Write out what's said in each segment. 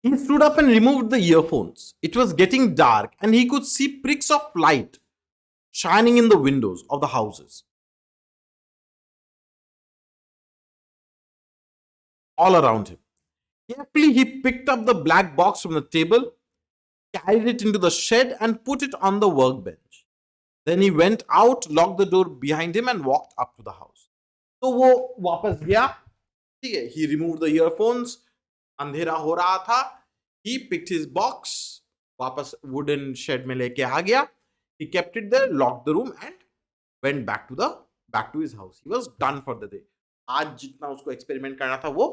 He stood up and removed the earphones. It was getting dark and he could see pricks of light shining in the windows of the houses all around him. Carefully, he picked up the black box from the table, carried it into the shed, and put it on the workbench. Then he went out, locked the door behind him, and walked up to the house. तो वो वापस गया. ठीक है. He removed the earphones. अंधेरा हो रहा था. He picked his box. वापस wooden shed में लेके आ गया. He kept it there, locked the room, and went back to his house. He was done for the day. आज जितना उसको एक्सपेरिमेंट करना था वो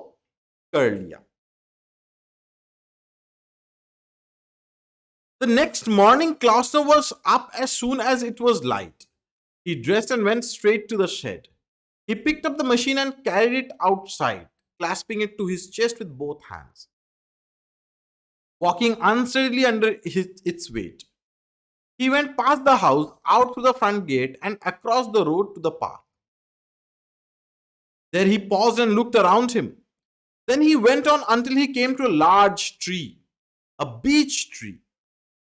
कर लिया. The next morning, Klausner was up as soon as it was light. He dressed and went straight to the shed. He picked up the machine and carried it outside, clasping it to his chest with both hands, walking unsteadily under its weight. He went past the house, out through the front gate, and across the road to the park. There he paused and looked around him. Then he went on until he came to a large tree, a beech tree,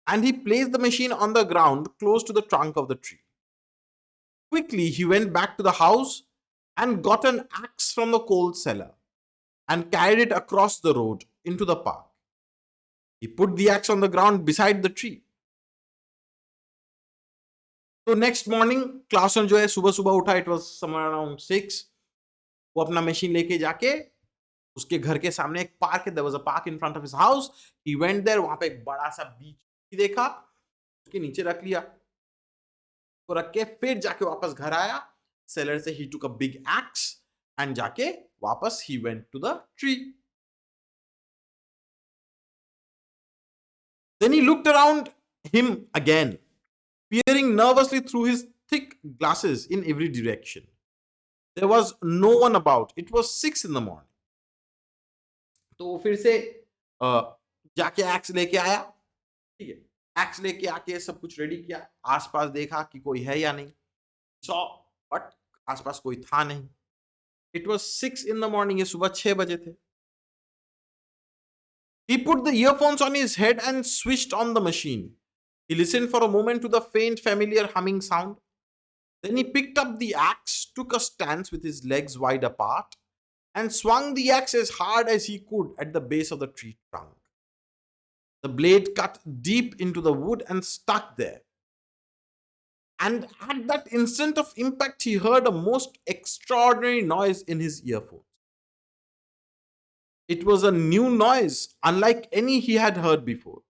and he placed the machine on the ground close to the trunk of the tree. Quickly, he went back to the house and got an axe from the coal cellar and carried it across the road into the park. He put the axe on the ground beside the tree. So next morning, Klaasen जो है सुबह सुबह उठा. It was somewhere around 6. वो अपना machine लेके जाके उसके घर के सामने एक पार्क है. There was a park in front of his house. He went there. वहां पे एक बड़ा सा बीच देखा, उसके नीचे रख लिया. तो रख के फिर जाके वापस घर आया. Seller से he took a big axe and जाके वापस he went to the tree. Then he looked around him again, peering nervously through his thick glasses in every direction. There was no one about. It was 6 in the morning. तो वो फिर से जाके x लेके आया. ठीक है. X लेके आके सब कुछ रेडी किया. आसपास देखा कि कोई है या नहीं. सॉ बट आसपास कोई था नहीं. It was 6 in the morning. ये सुबह 6 बजे थे. He put the earphones on his head and switched on the machine. He listened for a moment to the faint, familiar humming sound. Then he picked up the axe, took a stance with his legs wide apart, and swung the axe as hard as he could at the base of the tree trunk. The blade cut deep into the wood and stuck there. And at that instant of impact, he heard a most extraordinary noise in his earphones. It was a new noise, unlike any he had heard before.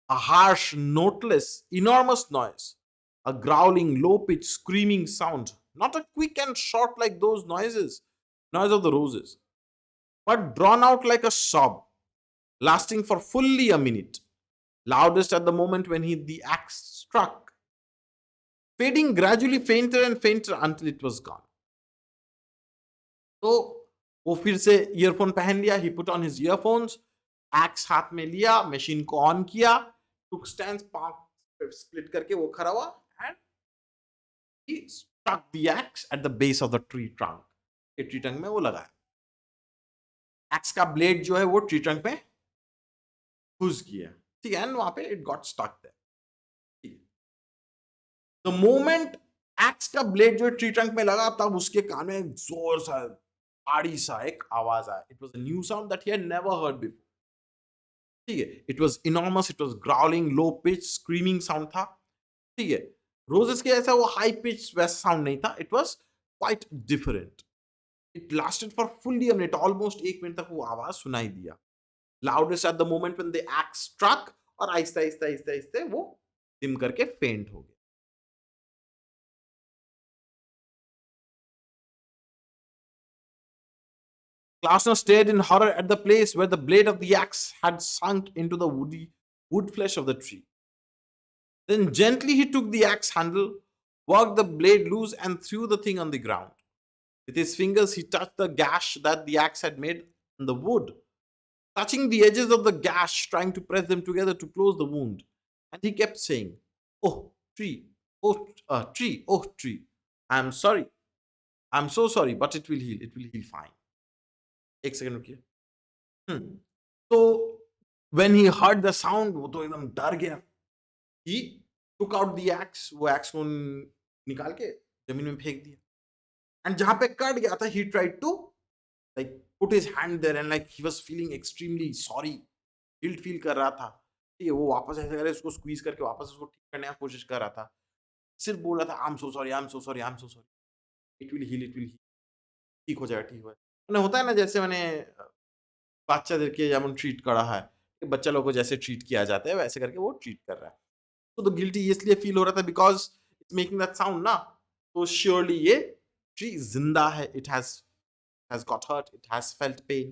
A harsh, noteless, enormous noise. A growling, low pitched, screaming sound. Not a quick and short like those noise of the roses, but drawn out like a sob, lasting for fully a minute. Loudest at the moment when the axe struck, fading gradually fainter and fainter until it was gone. तो वो फिर से earphone पहन लिया. He put on his earphones, axe हाथ में लिया, machine को ऑन किया, took stance, पांव स्प्लिट करके वो खड़ा हुआ, and he stuck the axe at the base of the tree trunk. Tree trunk में वो लगाया. एक्स का ब्लेड जो है वो ट्री ट्रंक में घुस गया. ठीक है. एंड वहां पे it got stuck there. The moment axe का ब्लेड जो ट्री ट्रंक में लगा, तब उसके कान में जोर सा आड़ी सा एक आवाज आया. It was a new sound that he had never heard before. ठीक है. It was enormous. It was growling, low pitch, screaming sound था. ठीक है. रोजेस के ऐसा वो हाई पिच वैसा साउंड नहीं था. It was quite different. It lasted for fully a minute. Almost 1 minute तक वो आवाज सुनाई दिया. Loudest at the moment when the axe struck, और आहिस्ते आहिस्ते आहिस्ते आहिस्ते वो डिम करके फेंट हो गया. Klausner stared in horror at the place where the blade of the axe had sunk into the wood flesh of the tree. Then gently he took the axe handle, worked the blade loose, and threw the thing on the ground. With his fingers, he touched the gash that the axe had made in the wood, touching the edges of the gash, trying to press them together to close the wound. And he kept saying, "Oh, tree, tree, oh, tree. I'm sorry. I'm so sorry, but it will heal. It will heal fine." एक second रुकिए. तो When he heard the sound, वो तो एकदम डर गया. He took out the axe, वो axe को निकाल के जमीन में फेंक दिया. And जहां पे कट गया था, he tried to like put his hand there and like he was feeling extremely sorry, guilt feel कर रहा था. ठीक है, वो वापस ऐसे करे उसको स्क्वीज करके वापस उसको ठीक करने की कोशिश कर रहा था. सिर्फ बोल रहा था I am so sorry, I am so sorry, I am so sorry, it will heal, it will heal, ठीक हो जाएगा, ठीक हो जाएगा. मैंने होता है ना, जैसे मैंने বাচ্চাদেরকে যেমন ট্রিট করা হয়, बच्चा लोगों को जैसे ट्रीट किया जाता है वैसे करके वो ट्रीट कर रहा है. तो गिल्टी इसलिए फील हो रहा था because it's making that sound ना. तो श्योरली ये ट्री जिंदा है. It has got hurt, it has felt pain.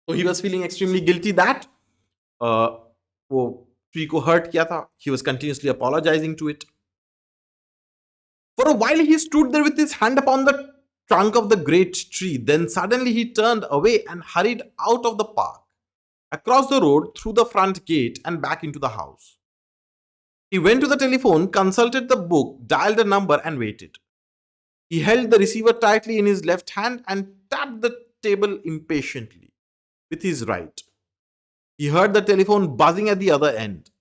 तो he was feeling extremely guilty that वो ट्री को हर्ट किया था. He was continuously apologising to it. For a while he stood there with his hand upon the trunk of the great tree. Then suddenly he turned away and hurried out of the park, across the road, through the front gate, and back into the house. He went to the telephone, consulted the book, dialed a number, and waited. He held the receiver tightly in his left hand and tapped the table impatiently with his right. He heard the telephone buzzing at the other end,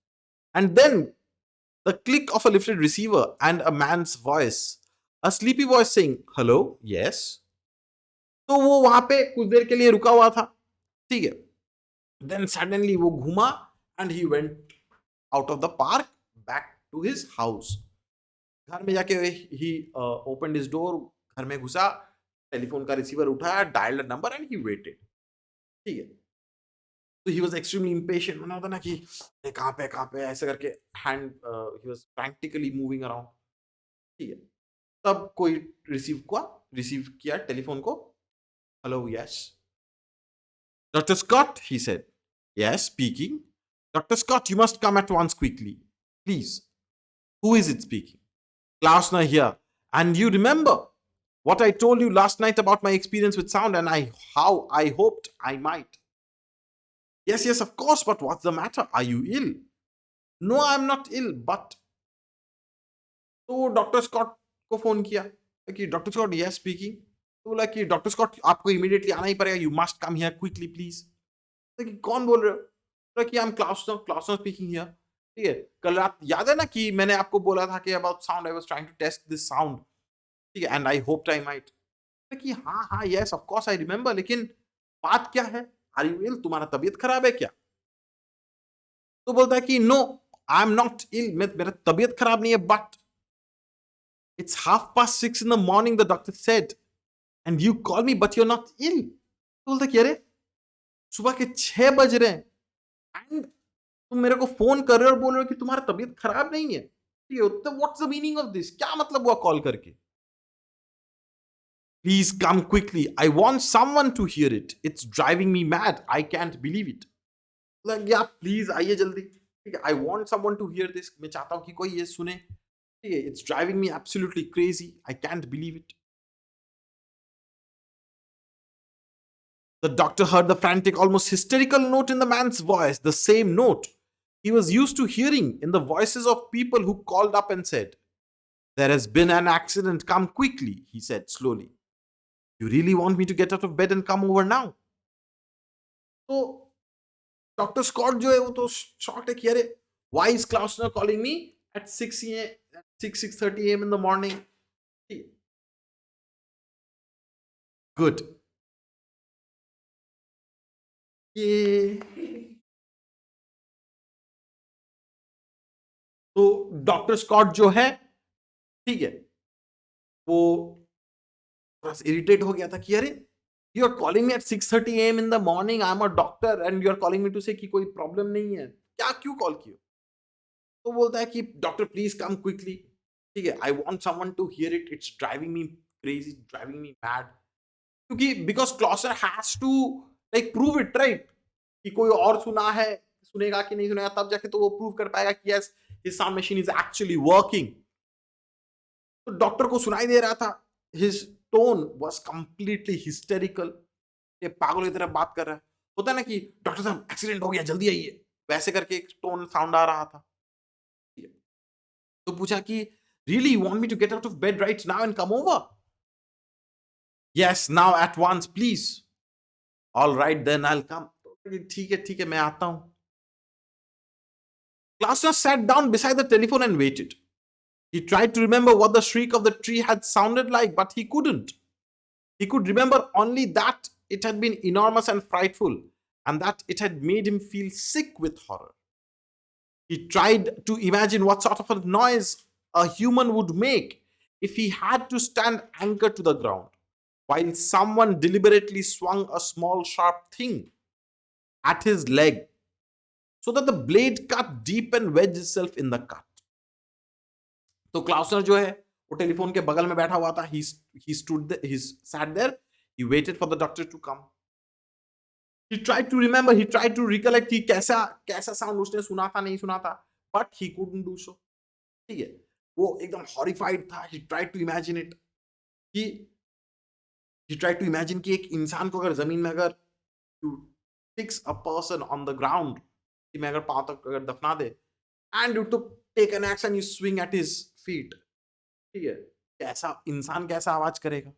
and then the click of a lifted receiver and a man's voice, a sleepy voice saying, "Hello, yes." तो वो वहां पे कुछ देर के लिए रुका हुआ था. ठीक है. Then suddenly वो घूमा and he went out of the park back to his house. घर में जाके he opened his door, घर में घुसा, टेलीफोन का रिसीवर उठाया, dialed a number and he waited. ठीक है. तो he was extremely impatient. मैंने होता ना कि कहाँ पे ऐसे करके hand he was frantically moving around. ठीक है. तब कोई रिसीव किया टेलीफोन को. Hello, yes. Dr. Scott, he said. Yes, speaking. Dr. Scott, you must come at once quickly. Please. Who is it speaking? Klausner here. And you remember what I told you last night about my experience with sound and how I hoped I might. Yes, yes, of course, but what's the matter? Are you ill? No, I'm not ill, but. तो doctor Scott को phone किया कि doctor Scott, yes speaking. तो बोला कि doctor Scott, आपको immediately आना ही पड़ेगा, you must come here quickly please. कि कौन बोल रहे हो? बोला कि आई एम क्लाउसनर स्पीकिंग हियर. ठीक है. कल रात याद है ना कि मैंने आपको बोला था कि about sound, I was trying to test this sound. ठीक है. And I hoped I might. कि हाँ हाँ, yes of course I remember, लेकिन बात क्या है? Are you ill? तुम्हारा तबीयत खराब है क्या? तो बोलता है कि no, I am not ill, मेरा तबीयत खराब नहीं है, but it's 6:30 in the morning, the doctor said, and you call me, but you're not ill. तो बोलता कि अरे सुबह के 6 बज रहे हैं एंड तुम मेरे को फोन कर रहे हो और बोल रहे हो कि तुम्हारा तबीयत खराब नहीं है. ठीक है. तो what's the meaning of this? क्या मतलब हुआ कॉल करके? Please come quickly. I want someone to hear it. It's driving me mad. I can't believe it. Like, yeah, please आइए जल्दी. ठीक है. I want someone to hear this. मैं चाहता हूँ कि कोई ये सुने. It's driving me absolutely crazy. I can't believe it. The doctor heard the frantic, almost hysterical note in the man's voice, the same note he was used to hearing in the voices of people who called up and said, "There has been an accident. Come quickly," he said slowly. "You really want me to get out of bed and come over now?" So, Dr. Scott जो है वो तो shocked है कि अरे, why is Klausner calling me at 6:30 a.m. in the morning? Good. ये तो doctor Scott जो है, ठीक है, वो थोड़ा सा इरिटेट हो गया था कि अरे, you are calling me at 6:30 AM in the morning, I am a doctor and you are calling me to say कि कोई प्रॉब्लम नहीं है, क्या क्यों कॉल किया? तो बोलता है कि डॉक्टर प्लीज कम क्विकली. ठीक है. I want someone to hear it. It's driving me crazy, driving me mad. क्योंकि because closure has to like prove it, right, कि कोई और सुनेगा कि नहीं सुनेगा, तब जाके तो वो प्रूव कर पाएगा कि yes, his sound machine is actually working. तो डॉक्टर को सुनाई दे रहा था. His tone was completely hysterical. ये पागल की तरह बात कर रहा है. होता है ना कि डॉक्टर साहब एक्सीडेंट हो गया, जल्दी आइए, वैसे करके एक टोन साउंड आ रहा था. तो पूछा कि really you want me to get out of bed right now and come over? Yes, now at once please. All right, then I'll come. ठीक है, मैं आता हूँ. Klausner sat down beside the telephone and waited. He tried to remember what the shriek of the tree had sounded like, but he couldn't. He could remember only that it had been enormous and frightful, and that it had made him feel sick with horror. He tried to imagine what sort of a noise a human would make if he had to stand anchored to the ground, while someone deliberately swung a small sharp thing at his leg so that the blade cut deep and wedged itself in the cut. तो क्लाउसनर जो है वो telephone के बगल में बैठा हुआ था. He sat there. He waited for the doctor to come. He tried to remember, he tried to recollect कि कैसा साउंड उसने सुना था नहीं सुना था, but he couldn't do so. ठीक है, वो एकदम horrified था. He tried to imagine it. He tried to imagine कि एक इंसान को अगर जमीन में अगर you fix a person on the ground, कि मैं अगर पांव तक अगर दफना दे, and you to take an axe and you swing at his feet, ठीक है, कैसा इंसान कैसा आवाज करेगा?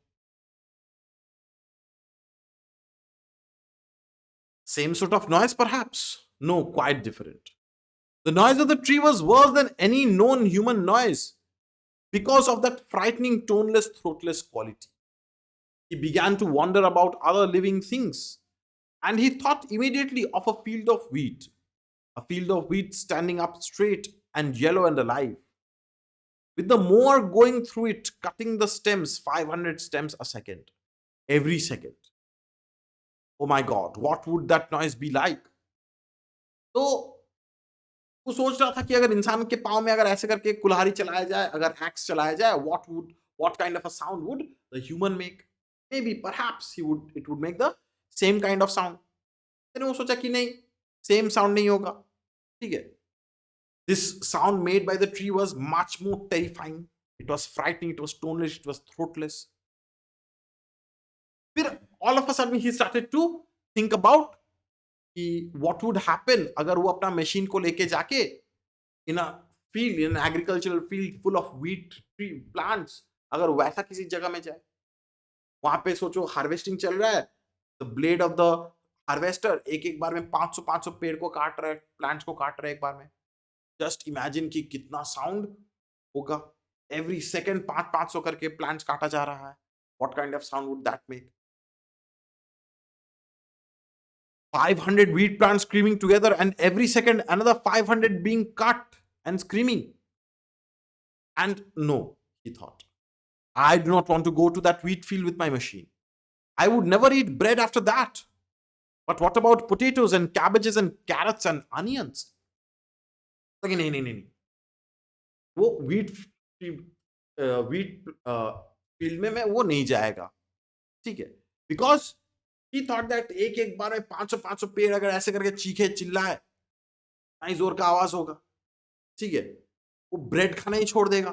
Same sort of noise, perhaps? No, quite different. The noise of the tree was worse than any known human noise because of that frightening toneless, throatless quality. He began to wonder about other living things, and he thought immediately of a field of wheat standing up straight and yellow and alive, with the mower going through it, cutting the stems 500 stems a second, every second. Oh my God, what would that noise be like? तो वो सोच रहा था कि अगर इंसान के पाँव में अगर ऐसे करके कुल्हाड़ी चलाया जाए, अगर एक्स चलाया जाए, what kind of a sound would the human make? Maybe, perhaps it would make the same kind of sound. मैंने वो सोचा कि नहीं, same sound नहीं होगा. ठीक है. This sound made by the tree was much more terrifying. It was frightening, it was toneless, it was throatless. फिर all of a sudden he started to think about कि what would happen अगर वो अपना machine को लेके जाके in a field, in an agricultural field full of wheat tree plants, अगर वैसा किसी जगह में जाए, वहां पे सोचो हार्वेस्टिंग चल रहा है, the blade of the harvester एक एक बार में 500 पेड़ को काट रहा है, प्लांट्स को काट रहा है एक बार में. जस्ट इमेजिन कि कितना साउंड होगा. एवरी सेकंड 500 करके प्लांट्स काटा जा रहा है. What kind of sound would that make? 500 wheat plants screaming together, and every second another 500 being cut and screaming. And no, he thought, I do not want to go to that wheat field with my machine. I would never eat bread after that. But what about potatoes and cabbages and carrots and onions? नहीं नहीं नहीं नहीं, वो wheat field में मैं वो नहीं जाएगा. ठीक है, बिकॉज ही थॉट दैट एक एक बार में 500 पेड़ अगर ऐसे करके चीखे चिल्लाए, नहीं जोर का आवाज होगा. ठीक है, वो ब्रेड खाना ही छोड़ देगा,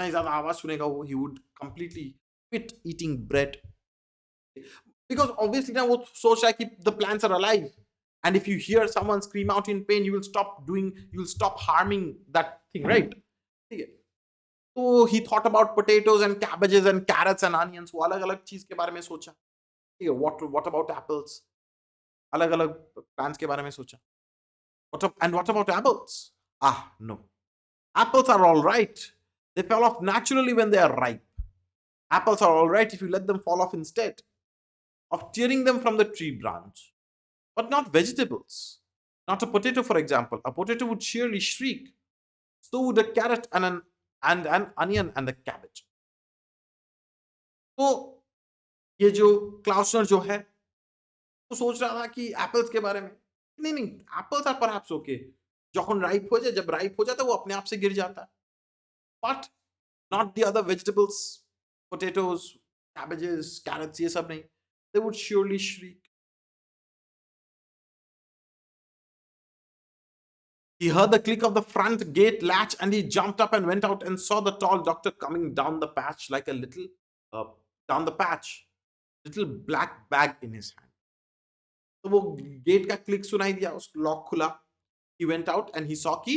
नहीं ज्यादा आवाज सुनेगा वो. He would completely quit eating bread, because obviously ना वो सोच रहा है कि the plants are alive, and if you hear someone scream out in pain, you will stop harming that thing, right? ठीक है. तो he thought about potatoes and cabbages and carrots and onions. वो अलग अलग चीज के बारे में सोचा. ठीक है, what about apples? अलग अलग plants के बारे में सोचा. What about apples? No. Apples are all right. They fall off naturally when they are ripe. Apples are all right if you let them fall off instead of tearing them from the tree branch. But not vegetables. Not a potato, for example. A potato would surely shriek. So would a carrot and an onion and a cabbage. तो ये जो क्लाउसनर जो है वो सोच रहा था कि एप्पल्स के बारे में. नहीं, एप्पल्स आर परहैप्स ओके. जब राइप हो जाए, तो वो अपने आप से गिर जाता है. But not the other vegetables, potatoes, cabbages, carrots, ये सब नहीं. They would surely shriek. He heard the click of the front gate latch and he jumped up and went out and saw the tall doctor coming down the patch like a little little black bag in his hand. तो वो gate का click सुनाई दिया, उस lock खुला. He went out and he saw कि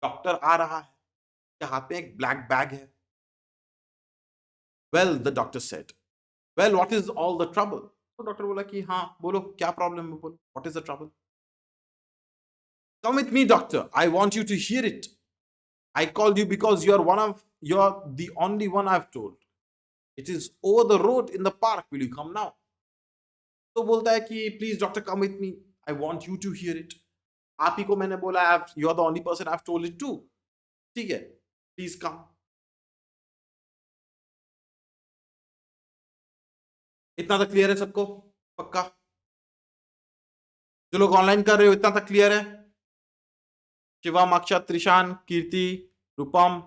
doctor आ रहा है, उसके हाथ में एक ब्लैक बैग है. Well, the doctor said, well, what is all the trouble? तो डॉक्टर बोला कि हाँ बोलो क्या प्रॉब्लम है, बोलो what is the trouble. Come with me doctor, I want you to hear it. I called you because you are the only one I have told. It is over the road in the park, will you come now. तो बोलता है कि please doctor come with me, I want you to hear it. आप ही को मैंने बोला, you are the only person I have told it to. ठीक है, प्लीज कम। इतना तक क्लियर है सबको? पक्का? जो लोग ऑनलाइन कर रहे हो इतना तक क्लियर है? शिवम, अक्षत, त्रिशान, कीर्ति, रूपम,